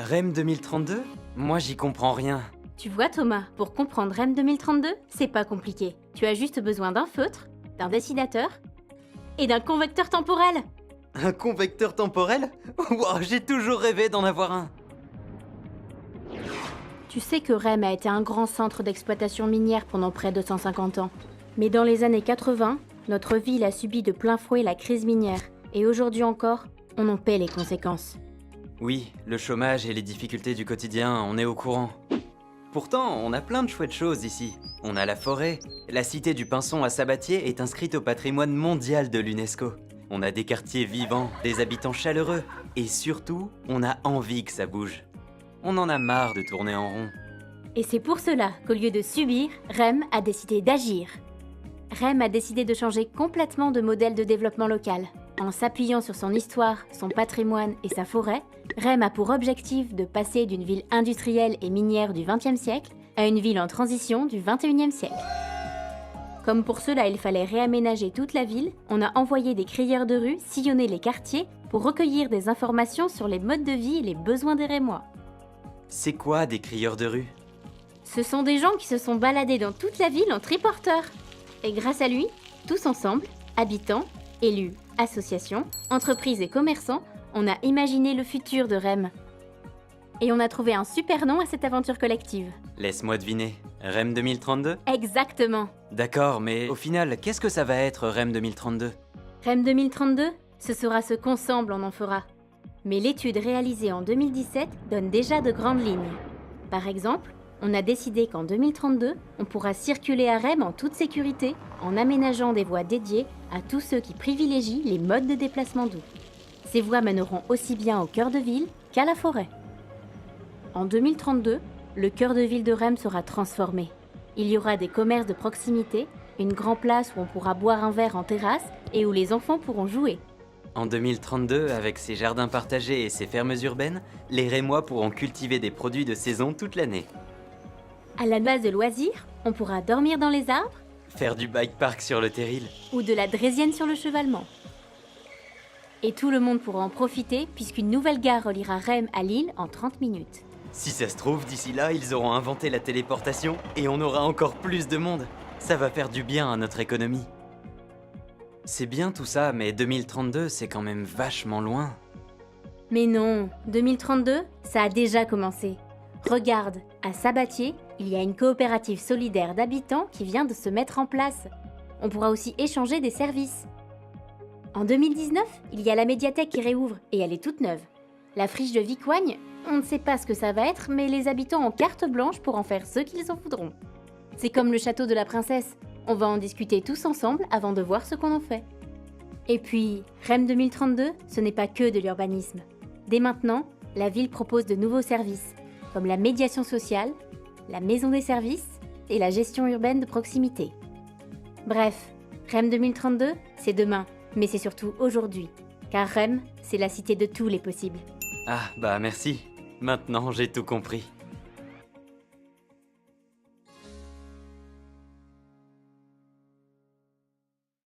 REM 2032? Moi j'y comprends rien. Tu vois Thomas, pour comprendre REM 2032, c'est pas compliqué. Tu as juste besoin d'un feutre, d'un dessinateur et d'un convecteur temporel. Un convecteur temporel? Wow, j'ai toujours rêvé d'en avoir un. Tu sais que REM a été un grand centre d'exploitation minière pendant près de 150 ans. Mais dans les années 80, notre ville a subi de plein fouet la crise minière. Et aujourd'hui encore, on en paie les conséquences. Oui, le chômage et les difficultés du quotidien, on est au courant. Pourtant, on a plein de chouettes choses ici. On a la forêt. La cité du Pinson à Sabatier est inscrite au patrimoine mondial de l'UNESCO. On a des quartiers vivants, des habitants chaleureux. Et surtout, on a envie que ça bouge. On en a marre de tourner en rond. Et c'est pour cela qu'au lieu de subir, REM a décidé d'agir. REM a décidé de changer complètement de modèle de développement local. En s'appuyant sur son histoire, son patrimoine et sa forêt, REM a pour objectif de passer d'une ville industrielle et minière du XXe siècle à une ville en transition du XXIe siècle. Comme pour cela il fallait réaménager toute la ville, on a envoyé des crieurs de rue sillonner les quartiers pour recueillir des informations sur les modes de vie et les besoins des Rémois. C'est quoi des crieurs de rue? Ce sont des gens qui se sont baladés dans toute la ville en triporteur. Et grâce à lui, tous ensemble, habitants, élus, associations, entreprises et commerçants, on a imaginé le futur de REM. Et on a trouvé un super nom à cette aventure collective. Laisse-moi deviner. REM 2032? Exactement. D'accord, mais au final, qu'est-ce que ça va être REM 2032? REM 2032, ce sera ce qu'ensemble on en fera. Mais l'étude réalisée en 2017 donne déjà de grandes lignes. Par exemple, on a décidé qu'en 2032, on pourra circuler à REM en toute sécurité en aménageant des voies dédiées à tous ceux qui privilégient les modes de déplacement doux. Ces voies mèneront aussi bien au cœur de ville qu'à la forêt. En 2032, le cœur de ville de REM sera transformé. Il y aura des commerces de proximité, une grande place où on pourra boire un verre en terrasse et où les enfants pourront jouer. En 2032, avec ses jardins partagés et ses fermes urbaines, les Rémois pourront cultiver des produits de saison toute l'année. À la base de loisirs, on pourra dormir dans les arbres Faire du bike park sur le terril. ou de la draisienne sur le chevalement. Et tout le monde pourra en profiter puisqu'une nouvelle gare reliera REM à Lille en 30 minutes. Si ça se trouve, d'ici là, ils auront inventé la téléportation et on aura encore plus de monde. Ça va faire du bien à notre économie. C'est bien tout ça, mais 2032, c'est quand même vachement loin. Mais non, 2032, ça a déjà commencé. Regarde, à Sabatier, il y a une coopérative solidaire d'habitants qui vient de se mettre en place. On pourra aussi échanger des services. En 2019, il y a la médiathèque qui réouvre et elle est toute neuve. La friche de Vicoigne, on ne sait pas ce que ça va être, mais les habitants ont carte blanche pour en faire ce qu'ils en voudront. C'est comme le château de la princesse. On va en discuter tous ensemble avant de voir ce qu'on en fait. Et puis, REM 2032, ce n'est pas que de l'urbanisme. Dès maintenant, la ville propose de nouveaux services, comme la médiation sociale, la maison des services et la gestion urbaine de proximité. Bref, REM 2032, c'est demain, mais c'est surtout aujourd'hui. Car REM, c'est la cité de tous les possibles. Ah, bah merci. Maintenant, j'ai tout compris.